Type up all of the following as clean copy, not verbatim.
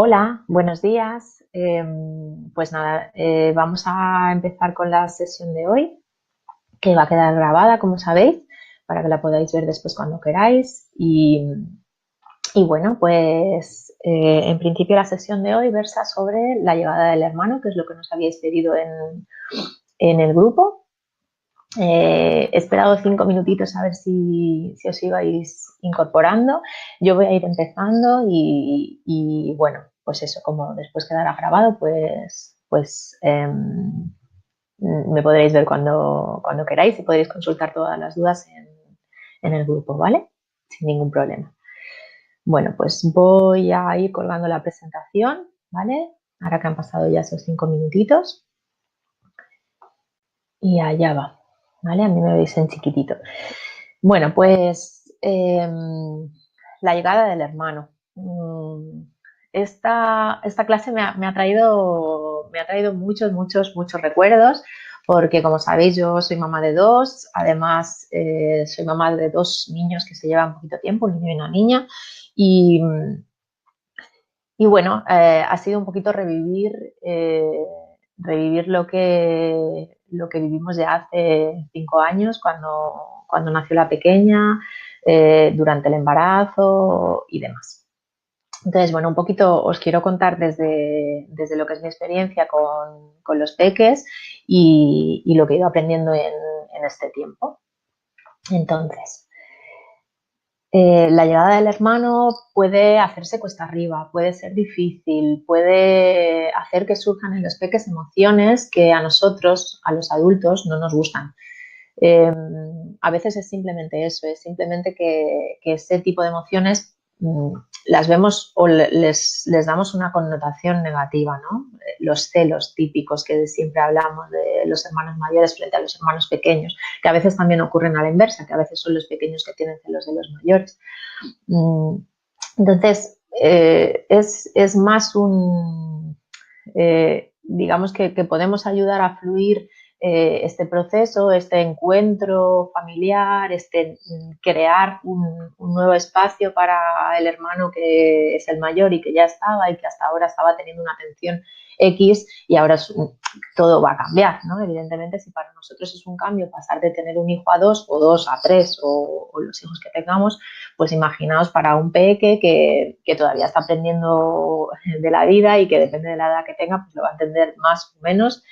Hola, buenos días. Pues nada, vamos a empezar con la sesión de hoy, que va a quedar grabada, como sabéis, para que la podáis ver después cuando queráis. Y bueno, pues en principio la sesión de hoy versa sobre la llegada del hermano, que es lo que nos habíais pedido en el grupo. He esperado 5 minutitos a ver si os ibais incorporando. Yo voy a ir empezando y bueno, pues eso, como después quedará grabado, pues me podréis ver cuando queráis y podréis consultar todas las dudas en el grupo, ¿vale? Sin ningún problema. Bueno, pues voy a ir colgando la presentación, ¿vale? Ahora que han pasado ya esos 5 minutitos. Y allá va, ¿vale? A mí me veis en chiquitito. Bueno, pues la llegada del hermano. Esta clase me ha traído muchos recuerdos, porque como sabéis yo soy mamá de dos, además soy mamá de dos niños que se llevan poquito tiempo, un niño y una niña, y, y bueno, ha sido un poquito revivir lo que vivimos ya hace 5 años, cuando nació la pequeña, durante el embarazo y demás. Entonces, bueno, un poquito os quiero contar desde lo que es mi experiencia con los peques y lo que he ido aprendiendo en este tiempo. Entonces, la llegada del hermano puede hacerse cuesta arriba, puede ser difícil, puede hacer que surjan en los peques emociones que a nosotros, a los adultos, no nos gustan. A veces es simplemente eso, es simplemente que ese tipo de emociones las vemos o les damos una connotación negativa, ¿no? Los celos típicos que siempre hablamos de los hermanos mayores frente a los hermanos pequeños, que a veces también ocurren a la inversa, que a veces son los pequeños que tienen celos de los mayores. Entonces, es más digamos que podemos ayudar a fluir este proceso, este encuentro familiar, crear un nuevo espacio para el hermano que es el mayor y que ya estaba y que hasta ahora estaba teniendo una atención X y ahora todo va a cambiar, ¿no? Evidentemente, si para nosotros es un cambio pasar de tener un hijo a dos o dos a tres o los hijos que tengamos, pues imaginaos para un peque que todavía está aprendiendo de la vida y que depende de la edad que tenga, pues lo va a entender más o menos.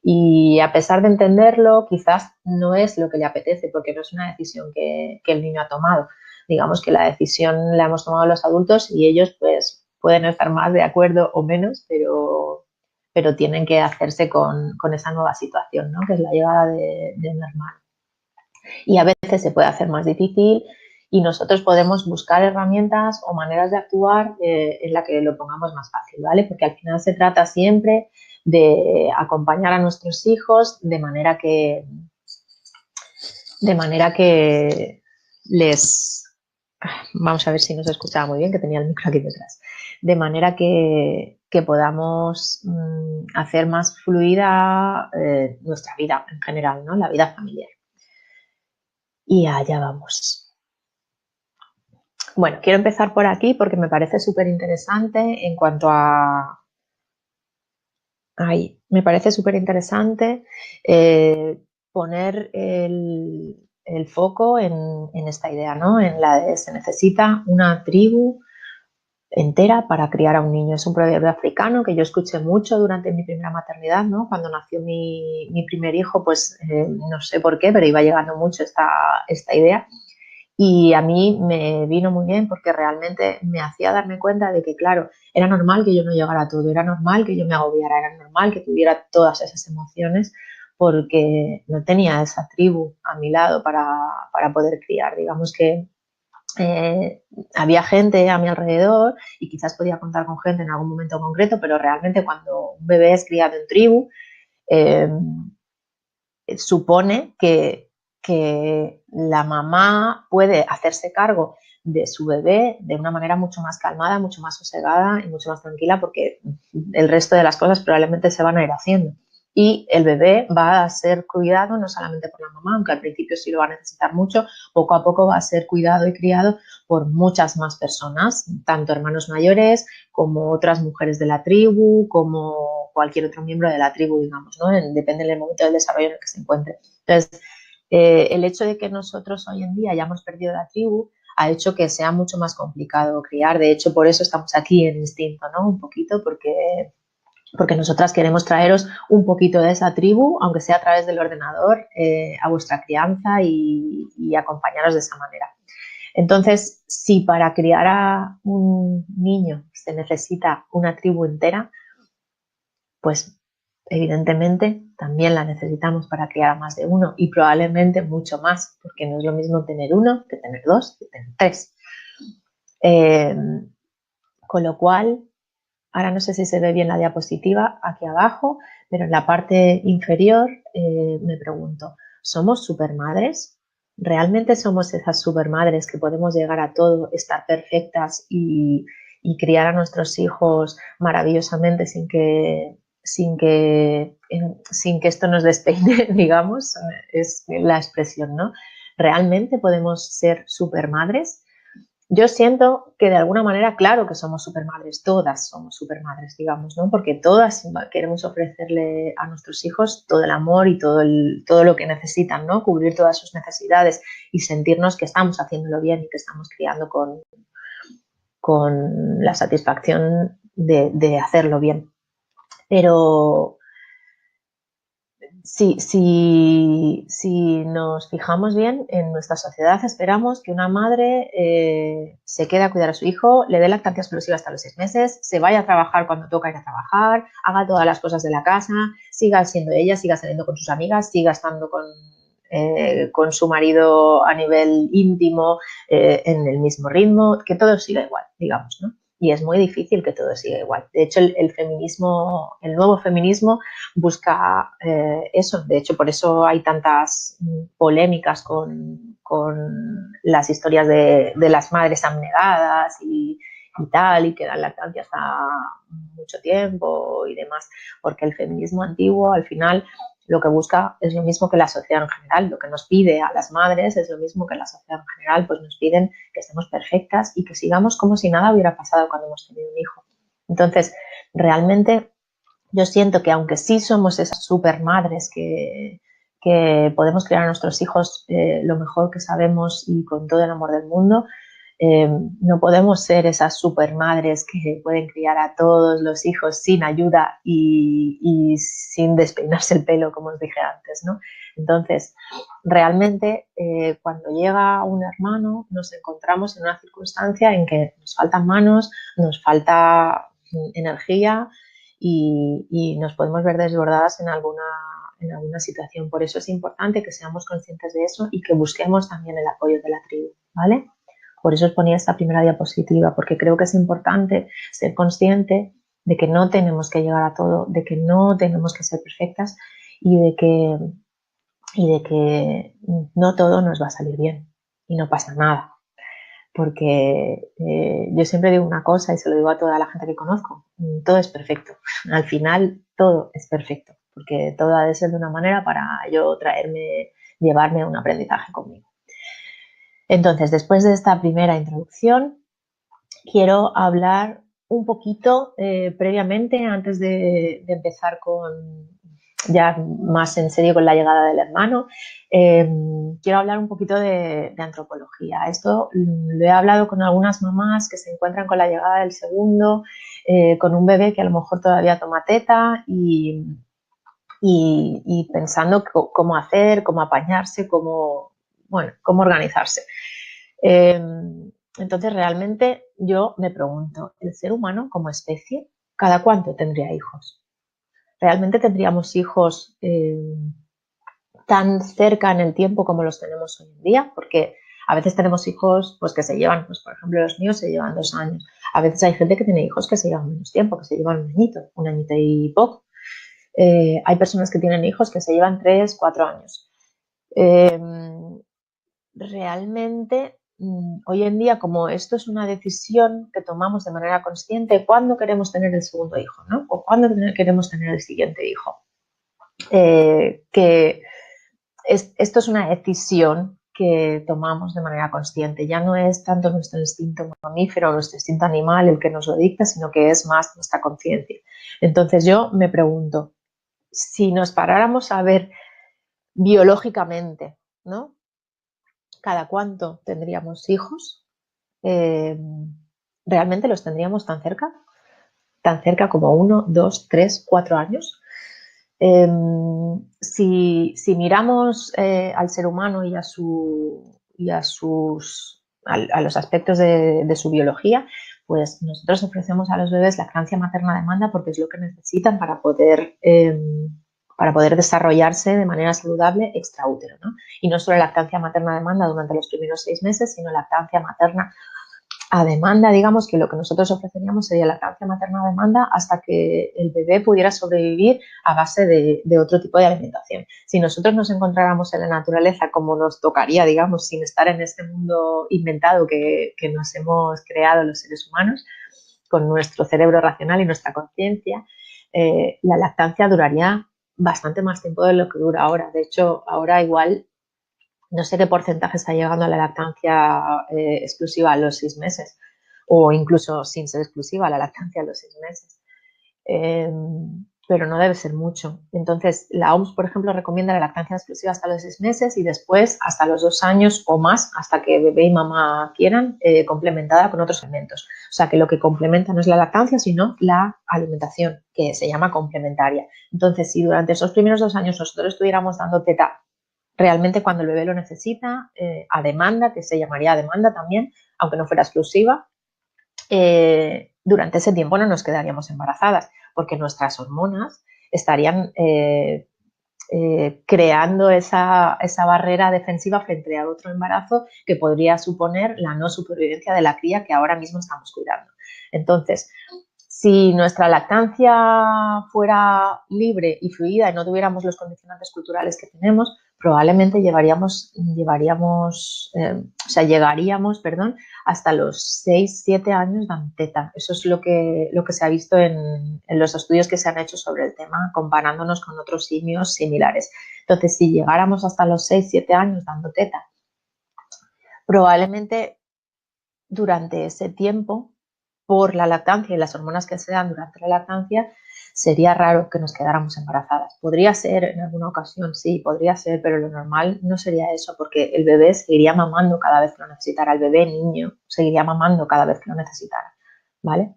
Y a pesar de entenderlo, quizás no es lo que le apetece, porque no es una decisión que el niño ha tomado. Digamos que la decisión la hemos tomado los adultos y ellos pues pueden estar más de acuerdo o menos, pero tienen que hacerse con esa nueva situación, ¿no? Que es la llegada de un hermano. Y a veces se puede hacer más difícil y nosotros podemos buscar herramientas o maneras de actuar en la que lo pongamos más fácil, ¿vale? Porque al final se trata siempre de acompañar a nuestros hijos de manera que les... Vamos a ver si nos escuchaba muy bien, que tenía el micro aquí detrás. De manera que podamos hacer más fluida nuestra vida en general, ¿no? La vida familiar. Y allá vamos. Bueno, quiero empezar por aquí porque me parece súper interesante en cuanto a... Ahí, me parece súper interesante poner el foco en esta idea, ¿no? En la de se necesita una tribu entera para criar a un niño. Es un proverbio africano que yo escuché mucho durante mi primera maternidad, ¿no? Cuando nació mi primer hijo, pues no sé por qué, pero iba llegando mucho esta idea. Y a mí me vino muy bien porque realmente me hacía darme cuenta de que, claro, era normal que yo no llegara a todo, era normal que yo me agobiara, era normal que tuviera todas esas emociones porque no tenía esa tribu a mi lado para poder criar. Digamos que había gente a mi alrededor y quizás podía contar con gente en algún momento concreto, pero realmente cuando un bebé es criado en tribu, eh, supone que la mamá puede hacerse cargo de su bebé de una manera mucho más calmada, mucho más sosegada y mucho más tranquila porque el resto de las cosas probablemente se van a ir haciendo. y el bebé va a ser cuidado no solamente por la mamá, aunque al principio sí lo va a necesitar mucho, poco a poco va a ser cuidado y criado por muchas más personas, tanto hermanos mayores como otras mujeres de la tribu, como cualquier otro miembro de la tribu, digamos, ¿no? Depende del momento del desarrollo en el que se encuentre. Entonces, el hecho de que nosotros hoy en día hayamos perdido la tribu ha hecho que sea mucho más complicado criar. De hecho, por eso estamos aquí en Instinto, ¿no? Un poquito, porque nosotras queremos traeros un poquito de esa tribu, aunque sea a través del ordenador, a vuestra crianza y acompañaros de esa manera. Entonces, si para criar a un niño se necesita una tribu entera, pues evidentemente también la necesitamos para criar a más de uno y probablemente mucho más, porque no es lo mismo tener uno que tener dos, que tener tres. Con lo cual, ahora no sé si se ve bien la diapositiva aquí abajo, pero en la parte inferior me pregunto, ¿somos supermadres? ¿Realmente somos esas supermadres que podemos llegar a todo, estar perfectas y criar a nuestros hijos maravillosamente sin que esto nos despeine, digamos? Es la expresión, ¿no? ¿Realmente podemos ser supermadres? Yo siento que de alguna manera, claro que somos supermadres, todas somos supermadres, digamos, ¿no? Porque todas queremos ofrecerle a nuestros hijos todo el amor y todo lo que necesitan, ¿no? Cubrir todas sus necesidades y sentirnos que estamos haciéndolo bien y que estamos criando con la satisfacción de hacerlo bien. Pero si nos fijamos bien, en nuestra sociedad esperamos que una madre se quede a cuidar a su hijo, le dé lactancia exclusiva hasta los 6 meses, se vaya a trabajar cuando toca ir a trabajar, haga todas las cosas de la casa, siga siendo ella, siga saliendo con sus amigas, siga estando con su marido a nivel íntimo en el mismo ritmo, que todo siga igual, digamos, ¿no? Y es muy difícil que todo siga igual. De hecho, el feminismo, el nuevo feminismo busca eso. De hecho, por eso hay tantas polémicas con las historias de las madres abnegadas y tal, y que dan lactancia hasta mucho tiempo y demás, porque el feminismo antiguo al final lo que busca es lo mismo que la sociedad en general, lo que nos pide a las madres es lo mismo que la sociedad en general, pues nos piden que estemos perfectas y que sigamos como si nada hubiera pasado cuando hemos tenido un hijo. Entonces, realmente yo siento que aunque sí somos esas super madres que podemos criar a nuestros hijos lo mejor que sabemos y con todo el amor del mundo, no podemos ser esas supermadres que pueden criar a todos los hijos sin ayuda y sin despeinarse el pelo, como os dije antes, ¿no? Entonces, realmente cuando llega un hermano nos encontramos en una circunstancia en que nos faltan manos, nos falta energía y nos podemos ver desbordadas en alguna situación. Por eso es importante que seamos conscientes de eso y que busquemos también el apoyo de la tribu, ¿vale? Por eso os ponía esta primera diapositiva, porque creo que es importante ser consciente de que no tenemos que llegar a todo, de que no tenemos que ser perfectas y de que no todo nos va a salir bien y no pasa nada. Porque yo siempre digo una cosa y se lo digo a toda la gente que conozco, todo es perfecto. Al final todo es perfecto, porque todo ha de ser de una manera para yo llevarme un aprendizaje conmigo. Entonces, después de esta primera introducción, quiero hablar un poquito previamente, antes de empezar ya más en serio con la llegada del hermano, quiero hablar un poquito de antropología. Esto lo he hablado con algunas mamás que se encuentran con la llegada del segundo, con un bebé que a lo mejor todavía toma teta y pensando cómo hacer, cómo apañarse, cómo organizarse. Entonces, realmente yo me pregunto, ¿el ser humano como especie, cada cuánto tendría hijos? ¿Realmente tendríamos hijos tan cerca en el tiempo como los tenemos hoy en día? Porque a veces tenemos hijos pues, que se llevan, pues, por ejemplo, los míos se llevan 2 años. A veces hay gente que tiene hijos que se llevan menos tiempo, que se llevan un añito y poco. Hay personas que tienen hijos que se llevan 3, 4 años. Realmente, hoy en día, como esto es una decisión que tomamos de manera consciente, ¿cuándo queremos tener el segundo hijo, ¿no? O cuándo queremos tener el siguiente hijo? que esto es una decisión que tomamos de manera consciente. Ya no es tanto nuestro instinto mamífero o nuestro instinto animal el que nos lo dicta, sino que es más nuestra conciencia. Entonces yo me pregunto, si nos paráramos a ver biológicamente, ¿no? ¿Cada cuánto tendríamos hijos? ¿Realmente los tendríamos tan cerca? ¿Tan cerca como 1, 2, 3, 4 años? Si miramos al ser humano y a los aspectos de su biología, pues nosotros ofrecemos a los bebés lactancia materna a demanda porque es lo que necesitan para poder desarrollarse de manera saludable extraútero, ¿no? Y no solo lactancia materna a demanda durante los primeros 6 meses, sino lactancia materna a demanda, digamos que lo que nosotros ofreceríamos sería lactancia materna a demanda hasta que el bebé pudiera sobrevivir a base de otro tipo de alimentación. Si nosotros nos encontráramos en la naturaleza como nos tocaría, digamos, sin estar en este mundo inventado que nos hemos creado los seres humanos, con nuestro cerebro racional y nuestra conciencia, la lactancia duraría bastante más tiempo de lo que dura ahora. De hecho, ahora igual no sé qué porcentaje está llegando a la lactancia exclusiva a los 6 meses o incluso sin ser exclusiva a la lactancia a los 6 meses. Pero no debe ser mucho. Entonces, la OMS, por ejemplo, recomienda la lactancia exclusiva hasta los 6 meses y después hasta los 2 años o más, hasta que bebé y mamá quieran, complementada con otros alimentos. O sea, que lo que complementa no es la lactancia, sino la alimentación, que se llama complementaria. Entonces, si durante esos primeros 2 años nosotros estuviéramos dando teta realmente cuando el bebé lo necesita, a demanda, que se llamaría a demanda también, aunque no fuera exclusiva, durante ese tiempo no nos quedaríamos embarazadas, porque nuestras hormonas estarían creando esa barrera defensiva frente a otro embarazo que podría suponer la no supervivencia de la cría que ahora mismo estamos cuidando. Entonces, si nuestra lactancia fuera libre y fluida y no tuviéramos los condicionantes culturales que tenemos, probablemente llegaríamos hasta los 6-7 años dando teta. Eso es lo que se ha visto en los estudios que se han hecho sobre el tema, comparándonos con otros simios similares. Entonces, si llegáramos hasta los 6-7 años dando teta, probablemente durante ese tiempo, por la lactancia y las hormonas que se dan durante la lactancia, sería raro que nos quedáramos embarazadas. Podría ser en alguna ocasión, sí, podría ser, pero lo normal no sería eso, porque el bebé seguiría mamando cada vez que lo necesitara, el bebé niño seguiría mamando cada vez que lo necesitara, ¿vale?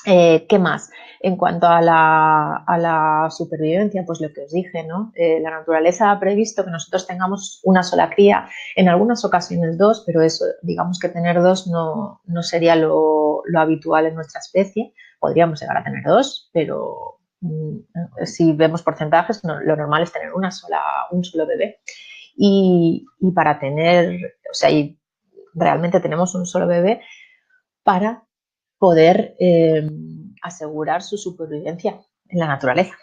¿Qué más? En cuanto a la supervivencia, pues lo que os dije, ¿no? La naturaleza ha previsto que nosotros tengamos una sola cría, en algunas ocasiones 2, pero eso, digamos que tener 2 no sería lo habitual en nuestra especie. Podríamos llegar a tener 2, pero si vemos porcentajes, lo normal es tener un solo bebé. Y para y realmente tenemos un solo bebé para poder asegurar su supervivencia en la naturaleza.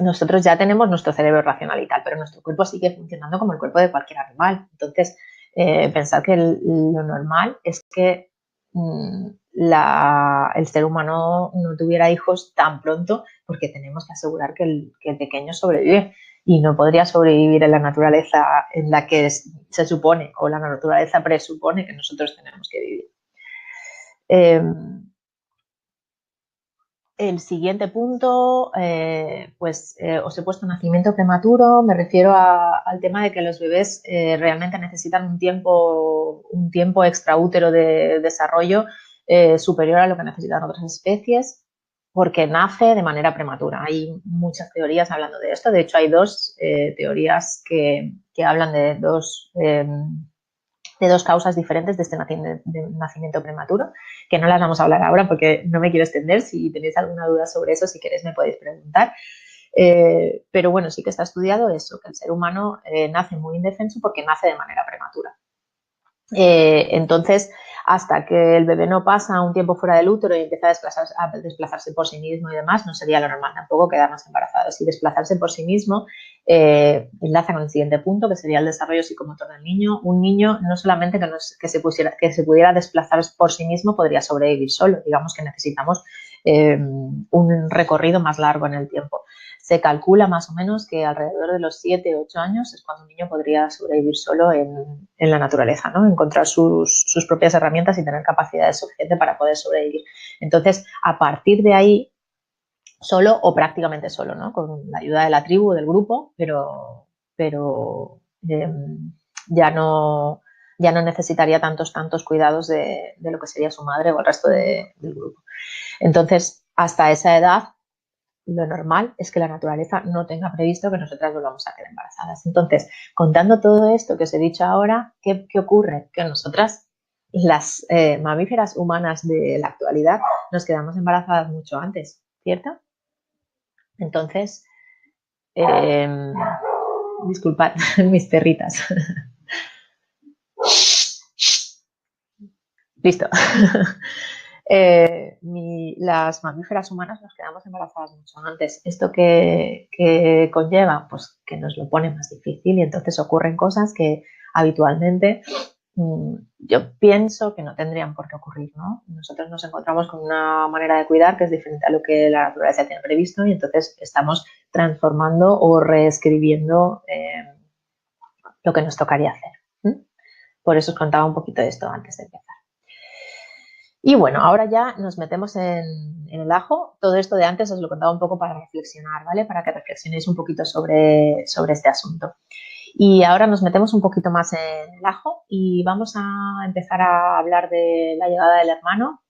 Nosotros ya tenemos nuestro cerebro racional y tal, pero nuestro cuerpo sigue funcionando como el cuerpo de cualquier animal. Entonces, pensar que lo normal es que el ser humano no tuviera hijos tan pronto porque tenemos que asegurar que el pequeño sobrevive y no podría sobrevivir en la naturaleza en la que se supone o la naturaleza presupone que nosotros tenemos que vivir. El siguiente punto, os he puesto nacimiento prematuro. Me refiero al tema de que los bebés realmente necesitan un tiempo extraútero de desarrollo superior a lo que necesitan otras especies, porque nace de manera prematura. Hay muchas teorías hablando de esto. De hecho, hay 2 teorías que hablan de dos causas diferentes de este nacimiento prematuro, que no las vamos a hablar ahora porque no me quiero extender. Si tenéis alguna duda sobre eso, si queréis me podéis preguntar. Pero bueno, sí que está estudiado eso, que el ser humano nace muy indefenso porque nace de manera prematura. Entonces, hasta que el bebé no pasa un tiempo fuera del útero y empieza a desplazarse por sí mismo y demás, no sería lo normal tampoco quedarnos embarazados. Y desplazarse por sí mismo enlaza con el siguiente punto, que sería el desarrollo psicomotor del niño. Un niño no solamente que se pudiera desplazar por sí mismo podría sobrevivir solo, digamos que necesitamos un recorrido más largo en el tiempo. Se calcula más o menos que alrededor de los 7 o 8 años es cuando un niño podría sobrevivir solo en la naturaleza, ¿no? Encontrar sus propias herramientas y tener capacidades suficientes para poder sobrevivir. Entonces, a partir de ahí, solo o prácticamente solo, ¿no? Con la ayuda de la tribu o del grupo, pero ya no necesitaría tantos cuidados de lo que sería su madre o el resto del grupo. Entonces, hasta esa edad, lo normal es que la naturaleza no tenga previsto que nosotras volvamos a quedar embarazadas. Entonces, contando todo esto que os he dicho ahora, ¿qué ocurre? Que nosotras, las mamíferas humanas de la actualidad, nos quedamos embarazadas mucho antes, ¿cierto? Entonces, disculpad mis perritas. Listo. Las mamíferas humanas nos quedamos embarazadas mucho antes. ¿Esto que conlleva? Pues que nos lo pone más difícil y entonces ocurren cosas que habitualmente yo pienso que no tendrían por qué ocurrir, ¿no? Nosotros nos encontramos con una manera de cuidar que es diferente a lo que la naturaleza tiene previsto y entonces estamos transformando o reescribiendo lo que nos tocaría hacer. Por eso os contaba un poquito de esto antes de empezar. Y bueno, ahora ya nos metemos en el ajo. Todo esto de antes os lo contaba un poco para reflexionar, ¿vale? Para que reflexionéis un poquito sobre este asunto. Y ahora nos metemos un poquito más en el ajo y vamos a empezar a hablar de la llegada del hermano.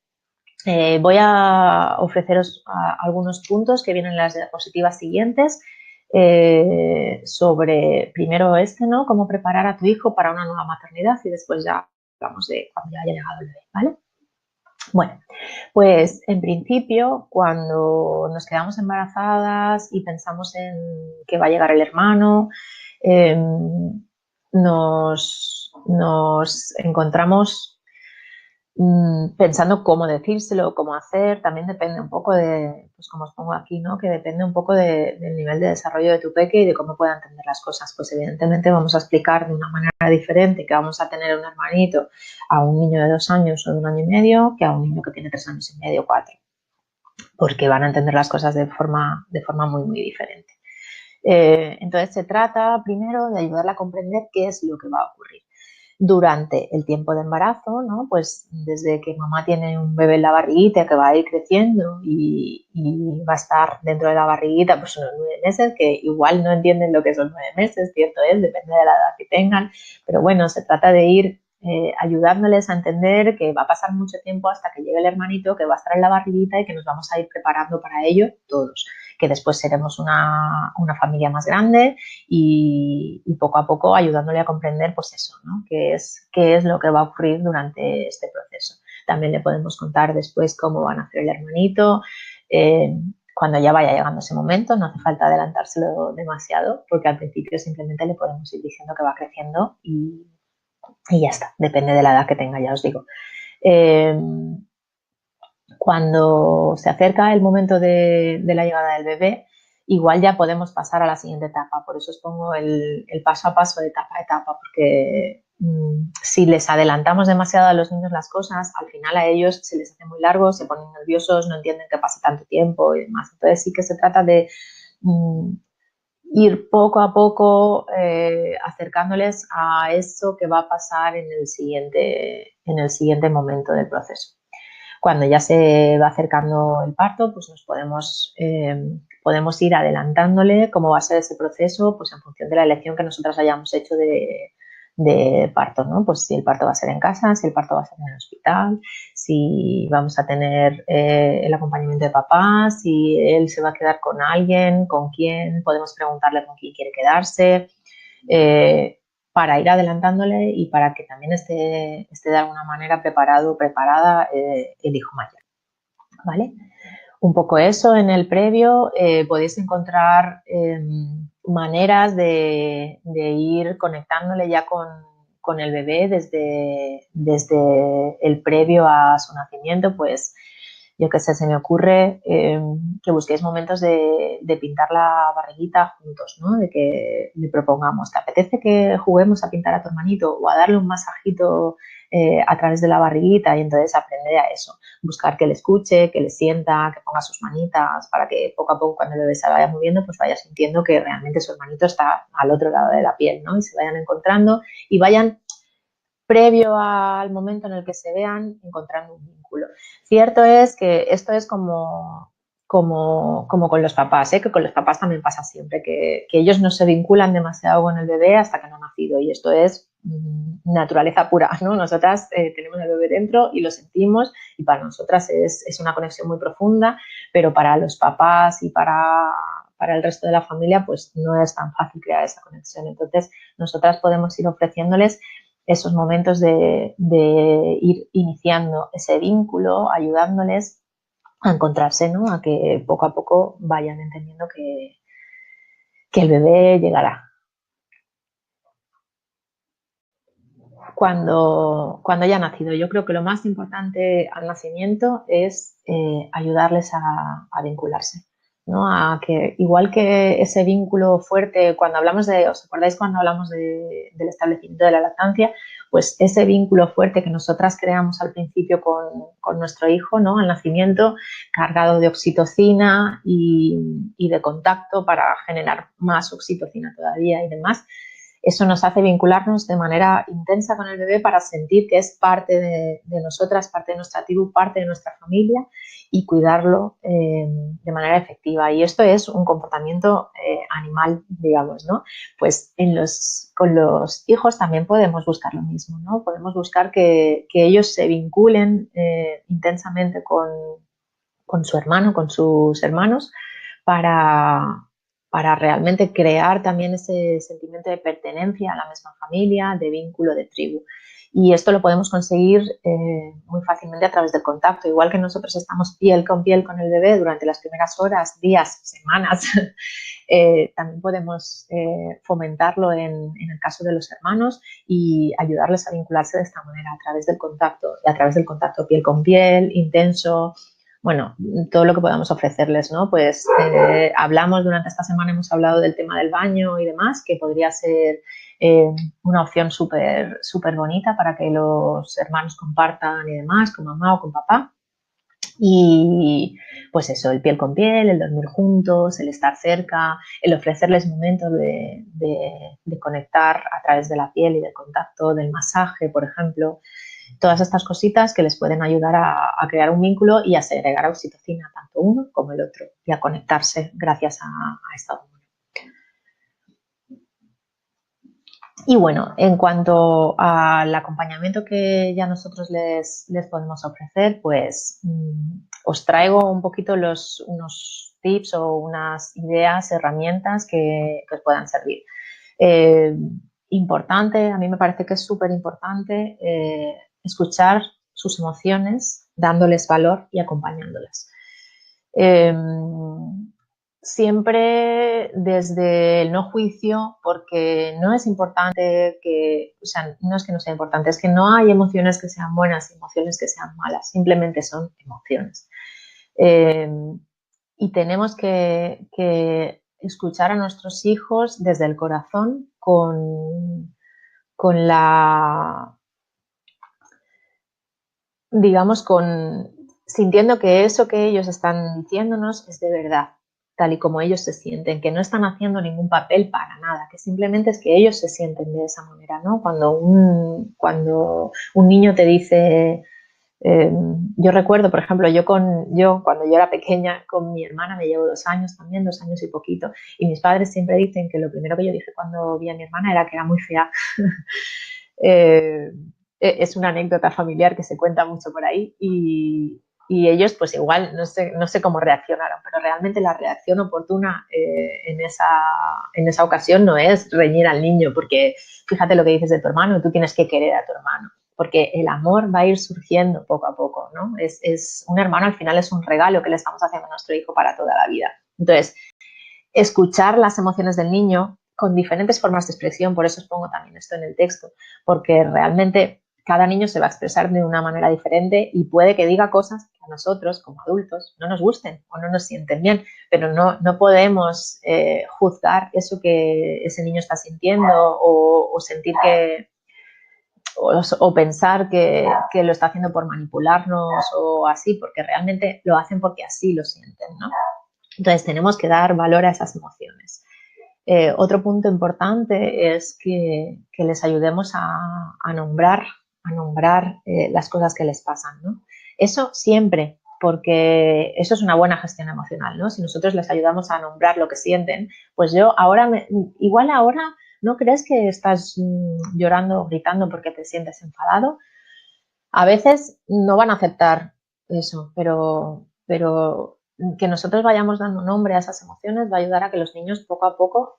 Voy a ofreceros algunos puntos que vienen en las diapositivas siguientes sobre, primero ¿no? Cómo preparar a tu hijo para una nueva maternidad y después ya hablamos de cuando ya haya llegado el bebé, ¿vale? Bueno, pues en principio cuando nos quedamos embarazadas y pensamos en que va a llegar el hermano, nos encontramos pensando cómo decírselo, cómo hacer. También depende un poco de, pues como os pongo aquí, ¿no? Que depende un poco del nivel de desarrollo de tu peque y de cómo pueda entender las cosas. Pues evidentemente vamos a explicar de una manera diferente que vamos a tener un hermanito a un niño de 2 años o de 1 año y medio que a un niño que tiene 3 años y medio, 4, porque van a entender las cosas de forma muy, muy diferente. Entonces se trata primero de ayudarla a comprender qué es lo que va a ocurrir durante el tiempo de embarazo, ¿no? Pues desde que mamá tiene un bebé en la barriguita que va a ir creciendo y va a estar dentro de la barriguita pues unos 9 meses, que igual no entienden lo que son 9 meses, cierto es, depende de la edad que tengan, pero bueno, se trata de ir ayudándoles a entender que va a pasar mucho tiempo hasta que llegue el hermanito, que va a estar en la barriguita y que nos vamos a ir preparando para ello todos, que después seremos una familia más grande y poco a poco ayudándole a comprender pues eso, ¿no? Qué es lo que va a ocurrir durante este proceso. También le podemos contar después cómo van a hacer el hermanito, cuando ya vaya llegando ese momento, no hace falta adelantárselo demasiado, porque al principio simplemente le podemos ir diciendo que va creciendo y ya está, depende de la edad que tenga, ya os digo. Cuando se acerca el momento de la llegada del bebé, igual ya podemos pasar a la siguiente etapa. Por eso os pongo el paso a paso de etapa a etapa, porque si les adelantamos demasiado a los niños las cosas, al final a ellos se les hace muy largo, se ponen nerviosos, no entienden que pase tanto tiempo y demás. Entonces sí que se trata de ir poco a poco acercándoles a eso que va a pasar en el siguiente momento del proceso. Cuando ya se va acercando el parto, pues nos podemos ir adelantándole cómo va a ser ese proceso, pues en función de la elección que nosotras hayamos hecho de parto, ¿no? Pues si el parto va a ser en casa, si el parto va a ser en el hospital, si vamos a tener el acompañamiento de papá, si él se va a quedar con alguien, con quién, podemos preguntarle con quién quiere quedarse, para ir adelantándole y para que también esté de alguna manera preparado o preparada el hijo mayor, ¿vale? Un poco eso en el previo. Podéis encontrar maneras de ir conectándole ya con el bebé desde el previo a su nacimiento, pues yo qué sé, se me ocurre que busquéis momentos de pintar la barriguita juntos, ¿no? De que le propongamos, ¿te apetece que juguemos a pintar a tu hermanito o a darle un masajito a través de la barriguita, y entonces aprende a eso, buscar que le escuche, que le sienta, que ponga sus manitas, para que poco a poco cuando el bebé se vaya moviendo pues vaya sintiendo que realmente su hermanito está al otro lado de la piel, ¿no? Y se vayan encontrando y vayan, previo al momento en el que se vean, encontrando un vínculo. Cierto es que esto es como con los papás, que con los papás también pasa siempre, que ellos no se vinculan demasiado con el bebé hasta que no ha nacido, y esto es naturaleza pura, ¿no? Nosotras tenemos el bebé dentro y lo sentimos, y para nosotras es una conexión muy profunda, pero para los papás y para el resto de la familia pues no es tan fácil crear esa conexión. Entonces nosotras podemos ir ofreciéndoles esos momentos de ir iniciando ese vínculo, ayudándoles a encontrarse, ¿no? A que poco a poco vayan entendiendo que el bebé llegará. Cuando haya nacido, yo creo que lo más importante al nacimiento es ayudarles a vincularse, ¿no? A que, igual que ese vínculo fuerte, cuando hablamos ¿os acordáis cuando hablamos del establecimiento de la lactancia? Pues ese vínculo fuerte que nosotras creamos al principio con nuestro hijo, ¿no? Al nacimiento, cargado de oxitocina y de contacto para generar más oxitocina todavía y demás. Eso nos hace vincularnos de manera intensa con el bebé para sentir que es parte de nosotras, parte de nuestra tribu, parte de nuestra familia, y cuidarlo de manera efectiva. Y esto es un comportamiento animal, digamos, ¿no? Pues con los hijos también podemos buscar lo mismo, ¿no? Podemos buscar que ellos se vinculen intensamente con su hermano, con sus hermanos, para realmente crear también ese sentimiento de pertenencia a la misma familia, de vínculo, de tribu. Y esto lo podemos conseguir muy fácilmente a través del contacto. Igual que nosotros estamos piel con el bebé durante las primeras horas, días, semanas, también podemos fomentarlo en el caso de los hermanos y ayudarles a vincularse de esta manera a través del contacto piel con piel, intenso. Bueno, todo lo que podamos ofrecerles, ¿no? Pues hablamos durante esta semana, hemos hablado del tema del baño y demás, que podría ser una opción súper bonita para que los hermanos compartan y demás, con mamá o con papá. Y pues eso, el piel con piel, el dormir juntos, el estar cerca, el ofrecerles momentos de conectar a través de la piel y del contacto, del masaje, por ejemplo. Todas estas cositas que les pueden ayudar a crear un vínculo y a segregar oxitocina, tanto uno como el otro, y a conectarse gracias a esta hormona. Y bueno, en cuanto al acompañamiento que ya nosotros les podemos ofrecer, pues os traigo un poquito unos tips o unas ideas, herramientas que os puedan servir. Importante, a mí me parece que es súper importante escuchar sus emociones, dándoles valor y acompañándolas. Siempre desde el no juicio, porque no es importante no es que no sea importante, es que no hay emociones que sean buenas y emociones que sean malas, simplemente son emociones. Y tenemos que escuchar a nuestros hijos desde el corazón sintiendo que eso que ellos están diciéndonos es de verdad, tal y como ellos se sienten, que no están haciendo ningún papel para nada, que simplemente es que ellos se sienten de esa manera, ¿no? Cuando un niño te dice, yo recuerdo, por ejemplo, yo cuando yo era pequeña, con mi hermana me llevo 2 años también, 2 años y poquito, y mis padres siempre dicen que lo primero que yo dije cuando vi a mi hermana era que era muy fea. Es una anécdota familiar que se cuenta mucho por ahí, y ellos pues igual no sé cómo reaccionaron, pero realmente la reacción oportuna en esa ocasión no es reñir al niño, porque fíjate lo que dices de tu hermano, tú tienes que querer a tu hermano, porque el amor va a ir surgiendo poco a poco, ¿no? Un hermano al final es un regalo que le estamos haciendo a nuestro hijo para toda la vida. Entonces, escuchar las emociones del niño con diferentes formas de expresión, por eso os pongo también esto en el texto, porque realmente cada niño se va a expresar de una manera diferente y puede que diga cosas que a nosotros, como adultos, no nos gusten o no nos sienten bien, pero no podemos juzgar eso que ese niño está sintiendo o sentir o pensar que lo está haciendo por manipularnos o así, porque realmente lo hacen porque así lo sienten, ¿no? Entonces tenemos que dar valor a esas emociones. Otro punto importante es que les ayudemos a nombrar las cosas que les pasan, ¿no? Eso siempre, porque eso es una buena gestión emocional, ¿no? Si nosotros les ayudamos a nombrar lo que sienten, pues yo ahora, igual ahora no crees que estás llorando o gritando porque te sientes enfadado. A veces no van a aceptar eso, pero que nosotros vayamos dando nombre a esas emociones va a ayudar a que los niños poco a poco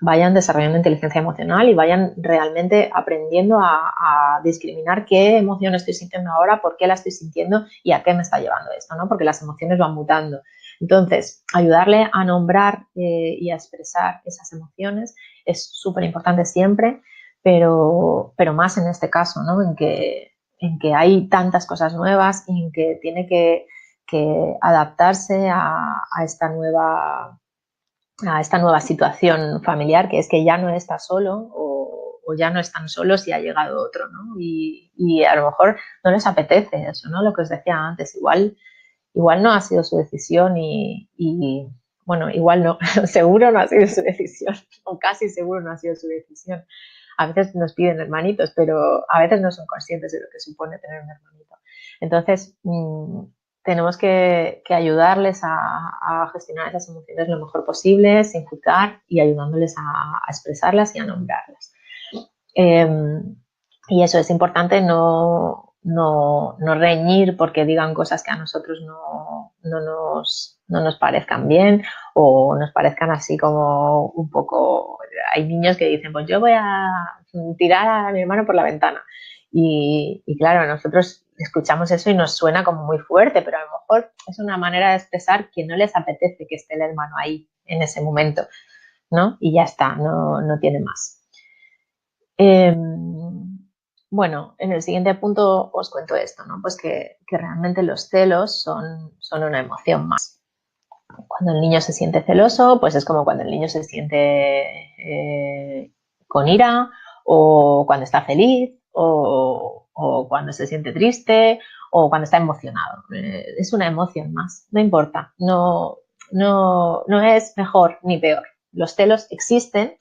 vayan desarrollando inteligencia emocional y vayan realmente aprendiendo a discriminar qué emoción estoy sintiendo ahora, por qué la estoy sintiendo y a qué me está llevando esto, ¿no? Porque las emociones van mutando. Entonces, ayudarle a nombrar y a expresar esas emociones es súper importante siempre, pero más en este caso, ¿no? En que hay tantas cosas nuevas y en que tiene que adaptarse a esta nueva situación familiar, que es que ya no está solo o ya no están solos y ha llegado otro, ¿no? Y a lo mejor no les apetece eso, ¿no? Lo que os decía antes, igual no ha sido su decisión y bueno, igual no, seguro no ha sido su decisión, o casi seguro no ha sido su decisión. A veces nos piden hermanitos, pero a veces no son conscientes de lo que supone tener un hermanito. Entonces, tenemos que ayudarles a gestionar esas emociones lo mejor posible, sin juzgar y ayudándoles a expresarlas y a nombrarlas. Y eso es importante, no reñir porque digan cosas que a nosotros no nos parezcan bien o nos parezcan así como un poco... Hay niños que dicen, pues yo voy a tirar a mi hermano por la ventana. Y claro, nosotros escuchamos eso y nos suena como muy fuerte, pero a lo mejor es una manera de expresar que no les apetece que esté el hermano ahí en ese momento, ¿no? Y ya está, no tiene más. Bueno, en el siguiente punto os cuento esto, ¿no? Pues que realmente los celos son una emoción más. Cuando el niño se siente celoso, pues es como cuando el niño se siente con ira o cuando está feliz o cuando se siente triste o cuando está emocionado. Es una emoción más, no importa, no es mejor ni peor. Los celos existen,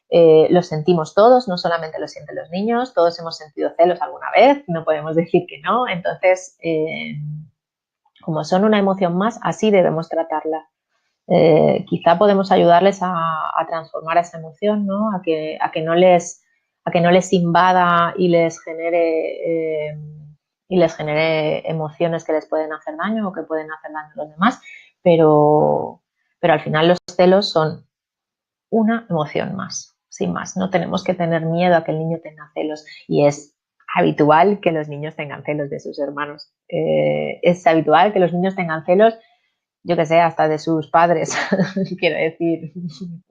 los sentimos todos, no solamente los sienten los niños, todos hemos sentido celos alguna vez, no podemos decir que no, entonces, como son una emoción más, así debemos tratarla. Quizá podemos ayudarles a transformar esa emoción, ¿no? A que no les invada y les genere emociones que les pueden hacer daño o que pueden hacer daño a los demás, pero al final los celos son una emoción más, sin más. No tenemos que tener miedo a que el niño tenga celos y es habitual que los niños tengan celos de sus hermanos. Es habitual que los niños tengan celos, yo que sé, hasta de sus padres. Quiero decir,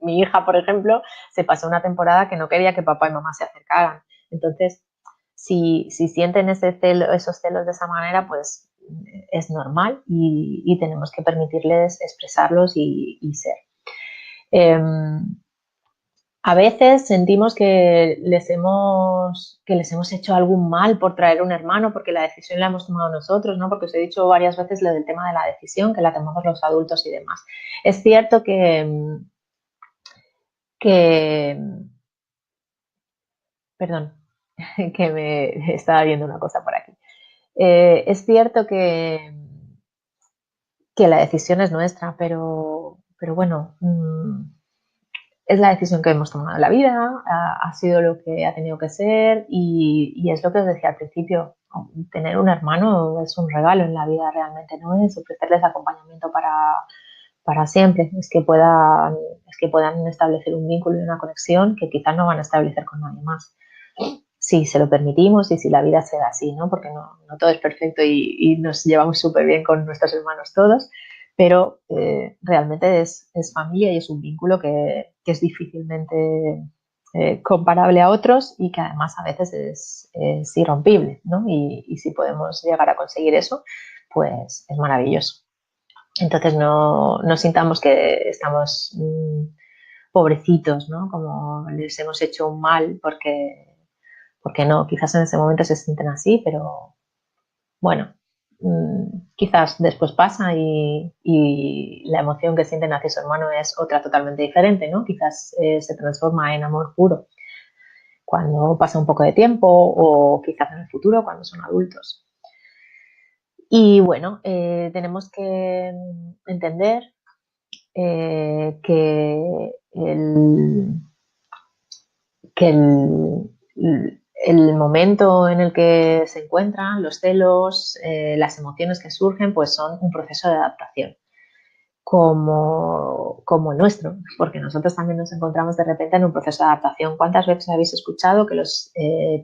mi hija, por ejemplo, se pasó una temporada que no quería que papá y mamá se acercaran. Entonces, si sienten esos celos de esa manera, pues es normal y tenemos que permitirles expresarlos y ser. A veces sentimos que les hemos hecho algún mal por traer un hermano, porque la decisión la hemos tomado nosotros, ¿no? Porque os he dicho varias veces lo del tema de la decisión, que la tomamos los adultos y demás. Es cierto que perdón, que me estaba viendo una cosa por aquí. Es cierto que la decisión es nuestra, pero bueno, es la decisión que hemos tomado en la vida, ha sido lo que ha tenido que ser y es lo que os decía al principio, tener un hermano es un regalo en la vida realmente, ¿no? Es ofrecerles acompañamiento para siempre, es que puedan establecer un vínculo y una conexión que quizás no van a establecer con nadie más. Si se lo permitimos y si la vida se da así, ¿no? Porque no todo es perfecto y nos llevamos súper bien con nuestros hermanos todos, pero realmente es familia y es un vínculo que es difícilmente comparable a otros y que además a veces es irrompible, ¿no? Y si podemos llegar a conseguir eso, pues es maravilloso. Entonces no sintamos que estamos pobrecitos, ¿no? Como les hemos hecho un mal porque no, quizás en ese momento se sienten así, pero bueno, quizás después pasa y la emoción que sienten hacia su hermano es otra totalmente diferente, ¿no? Quizás se transforma en amor puro cuando pasa un poco de tiempo o quizás en el futuro cuando son adultos. Y bueno, tenemos que entender que que el momento en el que se encuentran, los celos, las emociones que surgen, pues son un proceso de adaptación como el nuestro, porque nosotros también nos encontramos de repente en un proceso de adaptación. ¿Cuántas veces habéis escuchado que los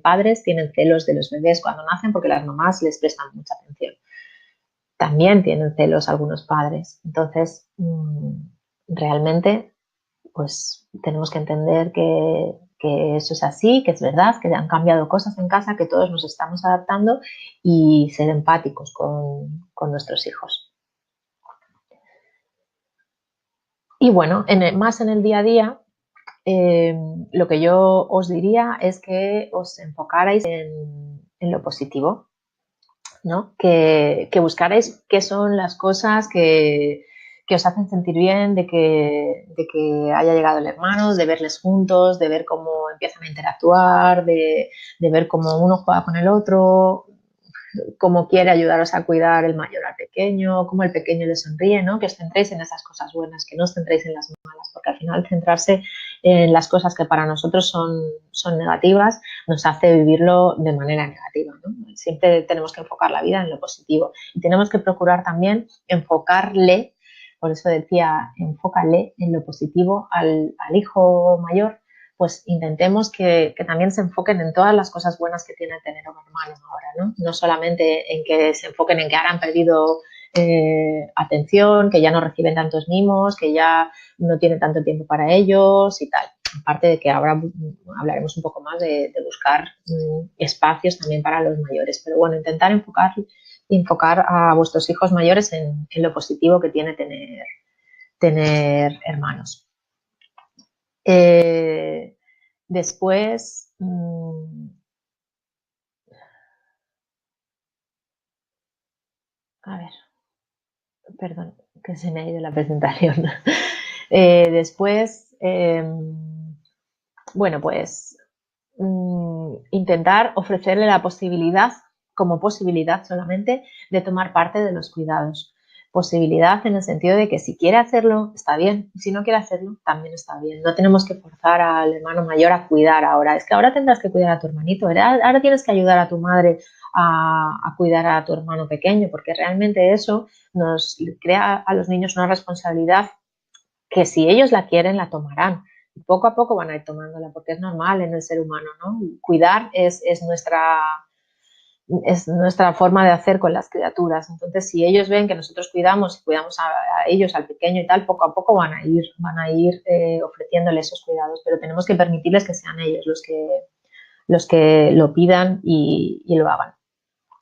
padres tienen celos de los bebés cuando nacen porque las mamás les prestan mucha atención? También tienen celos algunos padres. Entonces, realmente, pues tenemos que entender que eso es así, que es verdad, que han cambiado cosas en casa, que todos nos estamos adaptando y ser empáticos con nuestros hijos. Y bueno, más en el día a día, lo que yo os diría es que os enfocarais en lo positivo, ¿no? Que buscarais qué son las cosas que os hacen sentir bien de que haya llegado el hermano, de verles juntos, de ver cómo empiezan a interactuar, de ver cómo uno juega con el otro, cómo quiere ayudaros a cuidar el mayor al pequeño, cómo el pequeño le sonríe, ¿no? Que os centréis en esas cosas buenas, que no os centréis en las malas, porque al final centrarse en las cosas que para nosotros son negativas nos hace vivirlo de manera negativa, ¿no? Siempre tenemos que enfocar la vida en lo positivo y tenemos que procurar también enfocarle, por eso decía, enfócale en lo positivo al hijo mayor, pues intentemos que también se enfoquen en todas las cosas buenas que tiene tener un hermano ahora, ¿no? No solamente en que se enfoquen en que ahora han perdido atención, que ya no reciben tantos mimos, que ya no tienen tanto tiempo para ellos y tal. Aparte de que ahora hablaremos un poco más de buscar espacios también para los mayores. Pero bueno, intentar enfocar a vuestros hijos mayores en lo positivo que tiene tener hermanos. Después, a ver, perdón, que se me ha ido la presentación. Después, bueno, pues intentar ofrecerle la posibilidad, como posibilidad solamente, de tomar parte de los cuidados. Posibilidad en el sentido de que si quiere hacerlo, está bien. Y si no quiere hacerlo, también está bien. No tenemos que forzar al hermano mayor a cuidar ahora. Es que ahora tendrás que cuidar a tu hermanito. Ahora tienes que ayudar a tu madre a cuidar a tu hermano pequeño, porque realmente eso nos crea a los niños una responsabilidad que si ellos la quieren, la tomarán. Y poco a poco van a ir tomándola, porque es normal en el ser humano, ¿no? Cuidar es nuestra forma de hacer con las criaturas. Entonces, si ellos ven que nosotros cuidamos y cuidamos a ellos, al pequeño y tal, poco a poco van a ir ofreciéndole esos cuidados, pero tenemos que permitirles que sean ellos los que lo pidan y lo hagan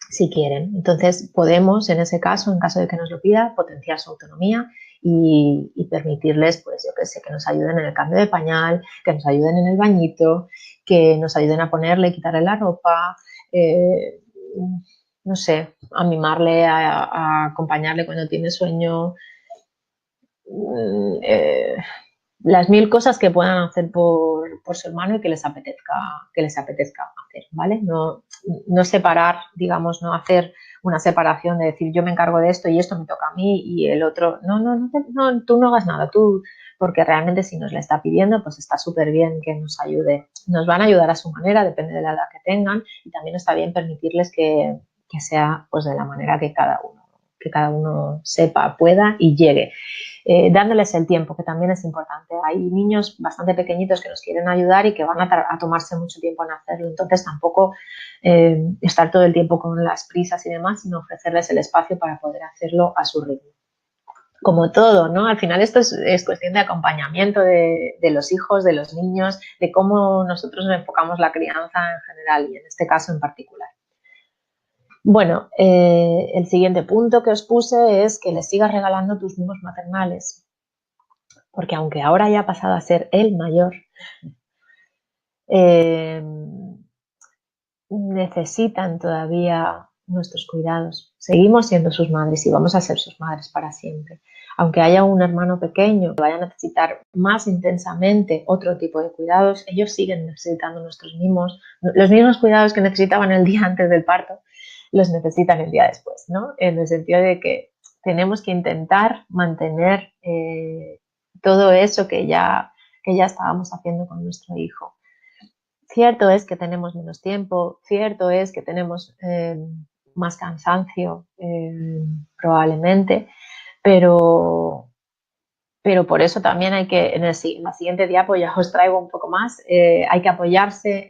si quieren. Entonces podemos, en ese caso, en caso de que nos lo pida, potenciar su autonomía y permitirles, pues yo que sé, que nos ayuden en el cambio de pañal, que nos ayuden en el bañito, que nos ayuden a ponerle y quitarle la ropa, no sé, a mimarle, a acompañarle cuando tiene sueño, las mil cosas que puedan hacer por su hermano y que les apetezca hacer, ¿vale? No separar, digamos, no hacer una separación de decir yo me encargo de esto y esto me toca a mí y el otro, no, tú no hagas nada, tú, porque realmente si nos le está pidiendo, pues está súper bien que nos ayude. Nos van a ayudar a su manera, depende de la edad que tengan y también está bien permitirles que sea pues de la manera que cada uno sepa, pueda y llegue. Dándoles el tiempo, que también es importante. Hay niños bastante pequeñitos que nos quieren ayudar y que van a tomarse mucho tiempo en hacerlo, entonces tampoco estar todo el tiempo con las prisas y demás, sino ofrecerles el espacio para poder hacerlo a su ritmo. Como todo, ¿no? Al final esto es cuestión de acompañamiento de los hijos, de los niños, de cómo nosotros enfocamos la crianza en general y en este caso en particular. Bueno, el siguiente punto que os puse es que les sigas regalando tus mimos maternales, porque aunque ahora ya ha pasado a ser el mayor, necesitan todavía nuestros cuidados. Seguimos siendo sus madres y vamos a ser sus madres para siempre. Aunque haya un hermano pequeño que vaya a necesitar más intensamente otro tipo de cuidados, ellos siguen necesitando los mismos cuidados que necesitaban el día antes del parto, los necesitan el día después, ¿no? En el sentido de que tenemos que intentar mantener todo eso que ya estábamos haciendo con nuestro hijo. Cierto es que tenemos menos tiempo, cierto es que tenemos más cansancio probablemente, pero por eso también hay que, en la siguiente diapo ya os traigo un poco más, hay que apoyarse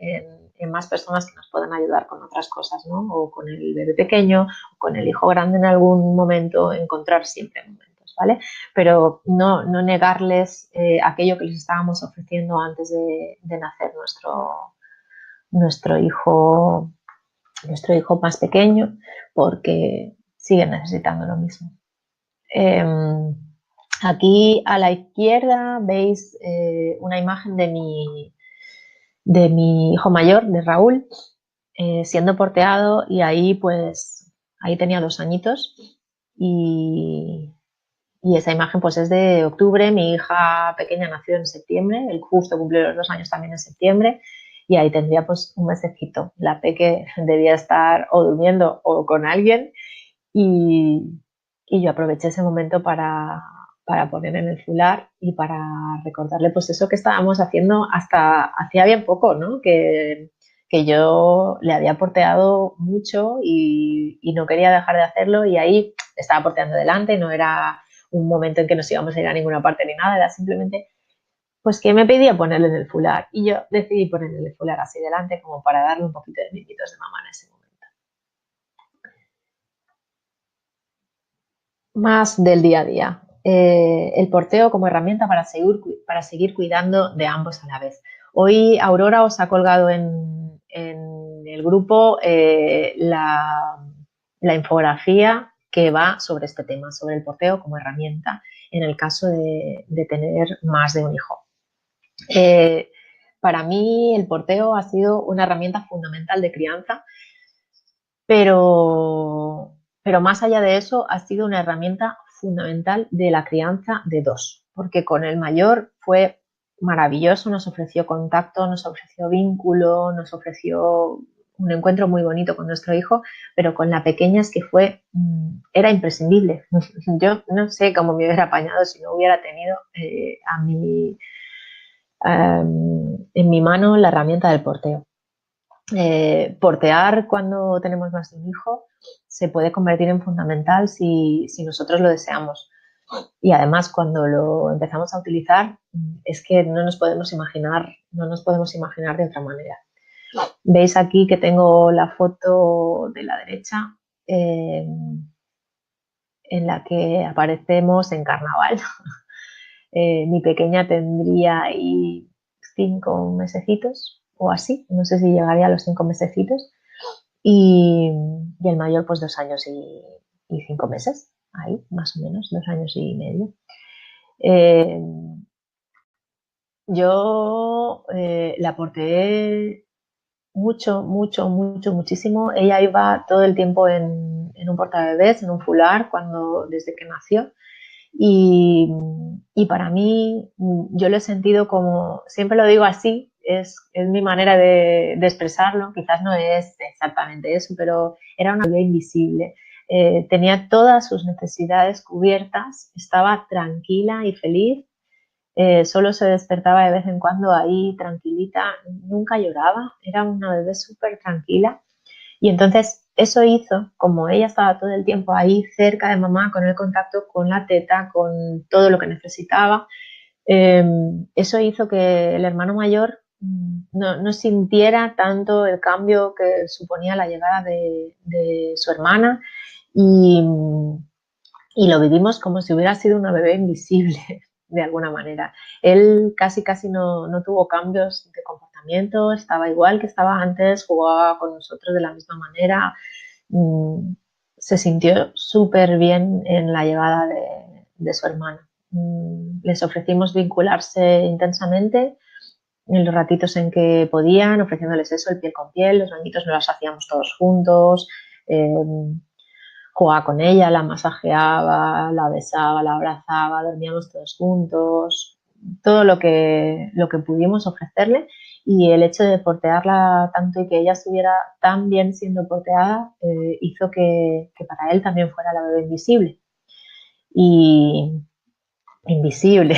en más personas que nos puedan ayudar con otras cosas, ¿no? O con el bebé pequeño, o con el hijo grande en algún momento, encontrar siempre momentos, ¿vale? Pero no negarles aquello que les estábamos ofreciendo antes de nacer nuestro hijo más pequeño, porque siguen necesitando lo mismo. Aquí a la izquierda veis una imagen de mi hijo mayor, de Raúl, siendo porteado, y ahí tenía 2 añitos y esa imagen pues es de octubre. Mi hija pequeña nació en septiembre, él justo cumplió los 2 años también en septiembre, y ahí tendría pues un mesecito. La peque debía estar o durmiendo o con alguien, y yo aproveché ese momento para poner en el fular y para recordarle pues eso que estábamos haciendo hasta hacía bien poco, ¿no? Que yo le había porteado mucho y no quería dejar de hacerlo, y ahí estaba porteando delante, no era un momento en que nos íbamos a ir a ninguna parte ni nada, era simplemente pues que me pedía ponerle en el fular, y yo decidí ponerle el fular así delante como para darle un poquito de mimitos de mamá en ese momento. Más del día a día. El porteo como herramienta para seguir cuidando de ambos a la vez. Hoy Aurora os ha colgado en el grupo la infografía que va sobre este tema, sobre el porteo como herramienta en el caso de tener más de un hijo. Para mí el porteo ha sido una herramienta fundamental de crianza, pero más allá de eso ha sido una herramienta fundamental de la crianza de 2, porque con el mayor fue maravilloso, nos ofreció contacto, nos ofreció vínculo, nos ofreció un encuentro muy bonito con nuestro hijo, pero con la pequeña es que era imprescindible. Yo no sé cómo me hubiera apañado si no hubiera tenido en mi mano la herramienta del porteo. Portear cuando tenemos más de un hijo se puede convertir en fundamental si nosotros lo deseamos, y además cuando lo empezamos a utilizar es que no nos podemos imaginar de otra manera. Veis aquí que tengo la foto de la derecha en la que aparecemos en carnaval. Mi pequeña tendría ahí 5 mesecitos o así, no sé si llegaría a los 5 mesecitos, y el mayor pues 2 años y 5 meses, ahí más o menos, 2 años y medio. Yo la aporté muchísimo. Ella iba todo el tiempo en un portabebés, en un fular, desde que nació. Y para mí, yo lo he sentido como, siempre lo digo así, es mi manera de expresarlo, quizás no es exactamente eso, pero era una bebé invisible. Tenía todas sus necesidades cubiertas, estaba tranquila y feliz, solo se despertaba de vez en cuando ahí tranquilita, nunca lloraba, era una bebé súper tranquila. Y entonces eso hizo, como ella estaba todo el tiempo ahí cerca de mamá, con el contacto, con la teta, con todo lo que necesitaba, eso hizo que el hermano mayor no sintiera tanto el cambio que suponía la llegada de su hermana, y lo vivimos como si hubiera sido una bebé invisible de alguna manera. Él casi no tuvo cambios de comportamiento, estaba igual que estaba antes, jugaba con nosotros de la misma manera. Se sintió súper bien en la llegada de su hermana. Les ofrecimos vincularse intensamente, en los ratitos en que podían, ofreciéndoles eso, el piel con piel, los bañitos nos los hacíamos todos juntos, jugaba con ella, la masajeaba, la besaba, la abrazaba, dormíamos todos juntos, todo lo que pudimos ofrecerle, y el hecho de portearla tanto y que ella estuviera tan bien siendo porteada hizo que para él también fuera la bebé invisible. Y invisible.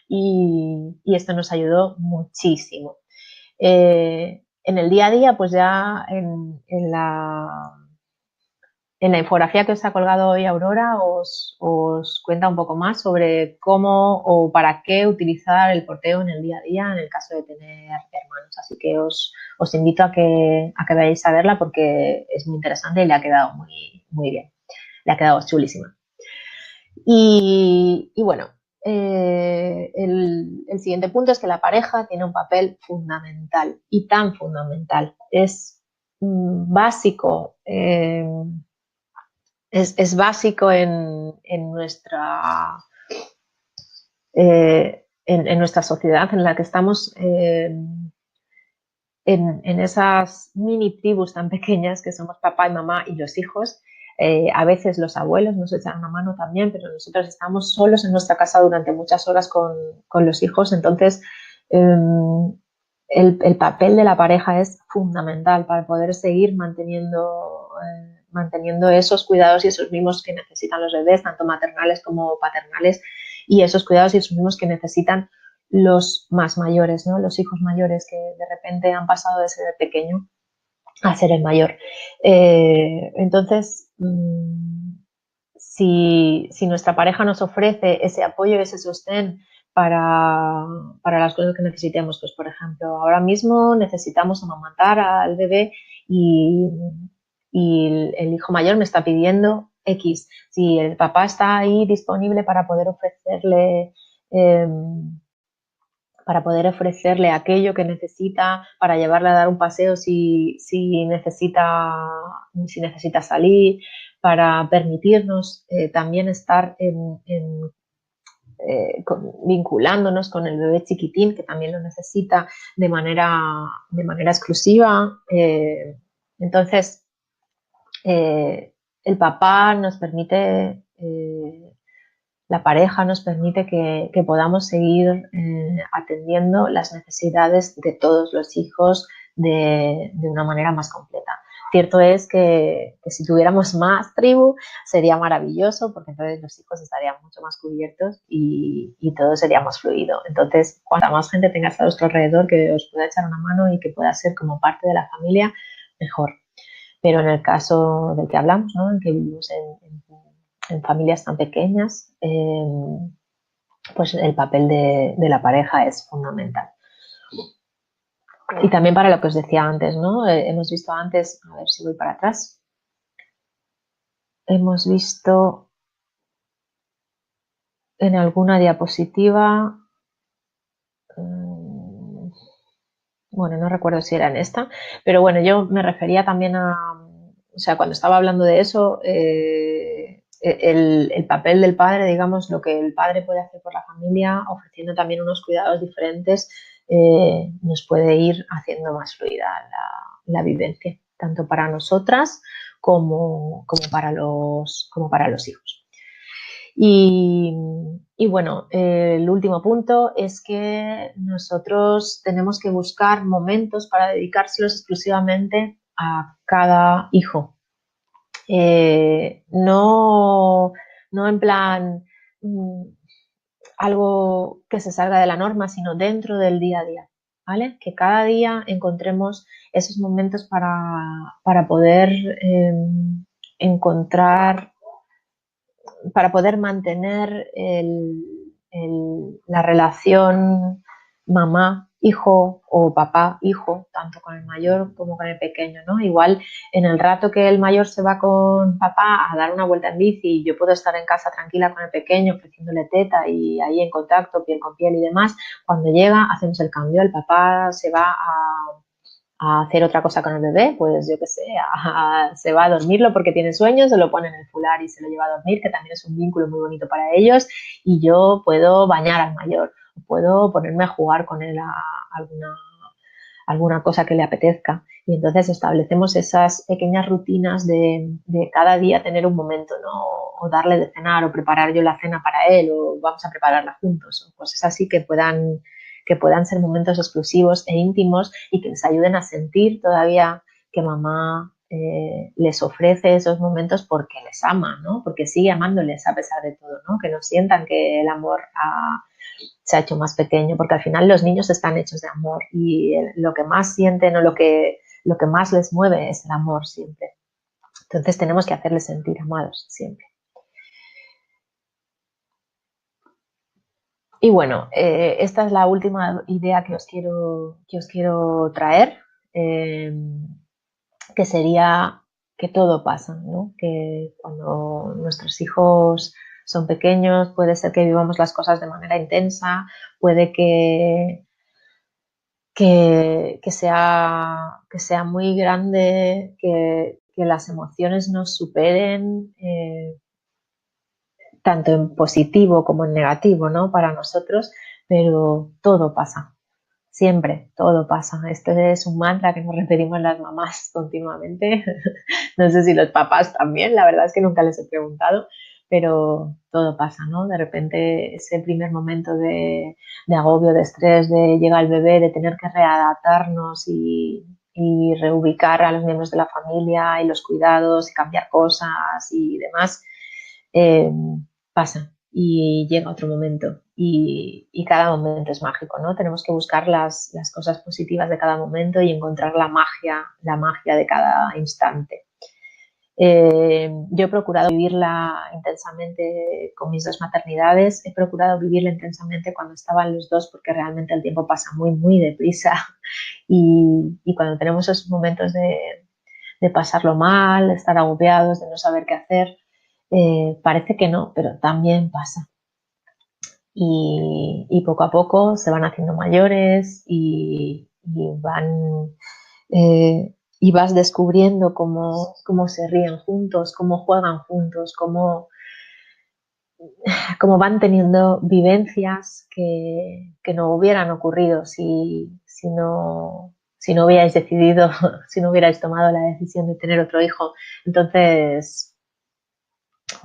Y esto nos ayudó muchísimo. En el día a día, pues ya en la infografía que os ha colgado hoy Aurora os cuenta un poco más sobre cómo o para qué utilizar el porteo en el día a día en el caso de tener hermanos. Así que os invito a que vayáis a verla porque es muy interesante y le ha quedado muy bien. Le ha quedado chulísima. Y bueno, el siguiente punto es que la pareja tiene un papel fundamental y tan fundamental. Es básico, es básico en nuestra sociedad en la que estamos, en esas mini tribus tan pequeñas que somos papá y mamá y los hijos. A veces los abuelos nos echan una mano también, pero nosotros estamos solos en nuestra casa durante muchas horas con los hijos. Entonces, el papel de la pareja es fundamental para poder seguir manteniendo esos cuidados y esos mimos que necesitan los bebés, tanto maternales como paternales, y esos cuidados y esos mimos que necesitan los más mayores, ¿no? Los hijos mayores que de repente han pasado de ser el pequeño a ser el mayor. Entonces, si nuestra pareja nos ofrece ese apoyo, ese sostén para las cosas que necesitemos, pues por ejemplo, ahora mismo necesitamos amamantar al bebé y el hijo mayor me está pidiendo X. Si el papá está ahí disponible para poder ofrecerle aquello que necesita, para llevarle a dar un paseo si necesita salir, para permitirnos también estar vinculándonos con el bebé chiquitín, que también lo necesita de manera exclusiva. Entonces, el papá nos permite, la pareja nos permite que podamos seguir atendiendo las necesidades de todos los hijos de una manera más completa. Cierto es que si tuviéramos más tribu sería maravilloso, porque entonces los hijos estarían mucho más cubiertos y todo sería más fluido. Entonces, cuanta más gente tengas a vuestro alrededor que os pueda echar una mano y que pueda ser como parte de la familia, mejor. Pero en el caso del que hablamos, ¿no? En que vivimos en familias tan pequeñas, pues el papel de la pareja es fundamental. Y también para lo que os decía antes, ¿no? Hemos visto antes, a ver si voy para atrás, hemos visto en alguna diapositiva, bueno, no recuerdo si era en esta, pero bueno, yo me refería también o sea, cuando estaba hablando de eso, el papel del padre, digamos, lo que el padre puede hacer por la familia, ofreciendo también unos cuidados diferentes, nos puede ir haciendo más fluida la vivencia, tanto para nosotras como para los hijos. Y bueno, el último punto es que nosotros tenemos que buscar momentos para dedicárselos exclusivamente a cada hijo. No en plan algo que se salga de la norma, sino dentro del día a día, ¿vale? Que cada día encontremos esos momentos para poder encontrar, para poder mantener la relación mamá-hijo o papá-hijo, tanto con el mayor como con el pequeño, ¿no? Igual en el rato que el mayor se va con papá a dar una vuelta en bici, yo puedo estar en casa tranquila con el pequeño ofreciéndole teta y ahí en contacto, piel con piel y demás. Cuando llega hacemos el cambio, el papá se va a hacer otra cosa con el bebé, pues yo qué sé, se va a dormirlo porque tiene sueños, se lo pone en el fular y se lo lleva a dormir, que también es un vínculo muy bonito para ellos, y yo puedo bañar al mayor, puedo ponerme a jugar con él a alguna cosa que le apetezca. Y entonces establecemos esas pequeñas rutinas de cada día tener un momento, ¿no? O darle de cenar, o preparar yo la cena para él, o vamos a prepararla juntos, o cosas así que puedan ser momentos exclusivos e íntimos y que les ayuden a sentir todavía que mamá les ofrece esos momentos porque les ama, ¿no? Porque sigue amándoles a pesar de todo, ¿no? Que no sientan que el amor se ha hecho más pequeño, porque al final los niños están hechos de amor y lo que más sienten o lo que más les mueve es el amor siempre. Entonces tenemos que hacerles sentir amados siempre. Y bueno, esta es la última idea que os quiero traer, eh, que sería que todo pasa, ¿no? Que cuando nuestros hijos son pequeños puede ser que vivamos las cosas de manera intensa, puede que sea muy grande, que las emociones nos superen, tanto en positivo como en negativo, ¿no? Para nosotros, pero todo pasa, siempre, todo pasa. Este es un mantra que nos repetimos las mamás continuamente. No sé si los papás también, la verdad es que nunca les he preguntado, pero todo pasa, ¿no? De repente ese primer momento de agobio, de estrés, de llegar el bebé, de tener que readaptarnos y reubicar a los miembros de la familia y los cuidados y cambiar cosas y demás, eh, pasa y llega otro momento y cada momento es mágico, ¿no? Tenemos que buscar las cosas positivas de cada momento y encontrar la magia de cada instante. Yo he procurado vivirla intensamente con mis dos maternidades, he procurado vivirla intensamente cuando estaban los dos porque realmente el tiempo pasa muy, muy deprisa y cuando tenemos esos momentos de pasarlo mal, de estar agobiados, de no saber qué hacer, parece que no, pero también pasa. Y poco a poco se van haciendo mayores y vas descubriendo cómo se ríen juntos, cómo juegan juntos, cómo van teniendo vivencias que no hubieran ocurrido si no hubierais decidido, si no hubierais tomado la decisión de tener otro hijo. Entonces,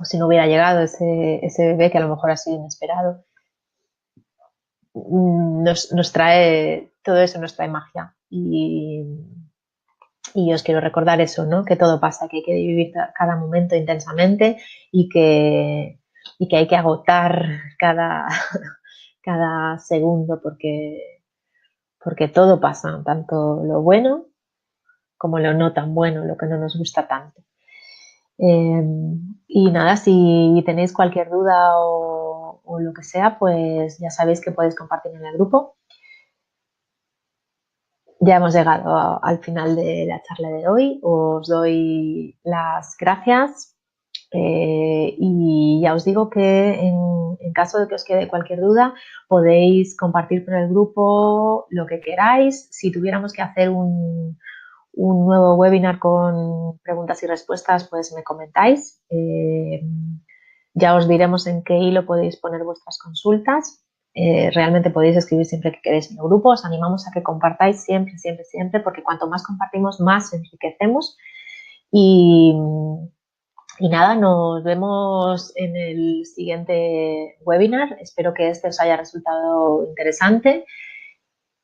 o si no hubiera llegado ese bebé que a lo mejor ha sido inesperado, nos trae, todo eso nos trae magia. Y os quiero recordar eso, ¿no? Que todo pasa, que hay que vivir cada momento intensamente y que hay que agotar cada segundo porque todo pasa, tanto lo bueno como lo no tan bueno, lo que no nos gusta tanto. Eh, y nada, si tenéis cualquier duda o lo que sea, pues ya sabéis que podéis compartir en el grupo. Ya hemos llegado al final de la charla de hoy. Os doy las gracias y ya os digo que en caso de que os quede cualquier duda, podéis compartir con el grupo lo que queráis. Si tuviéramos que hacer un nuevo webinar con preguntas y respuestas, pues me comentáis. Ya os diremos en qué hilo podéis poner vuestras consultas. Realmente podéis escribir siempre que queréis en el grupo. Os animamos a que compartáis siempre, siempre, siempre, porque cuanto más compartimos, más enriquecemos. Y nada, nos vemos en el siguiente webinar. Espero que este os haya resultado interesante.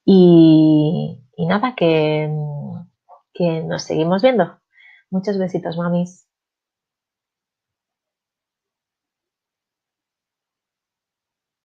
Y nada, que nos seguimos viendo. Muchos besitos, mamis.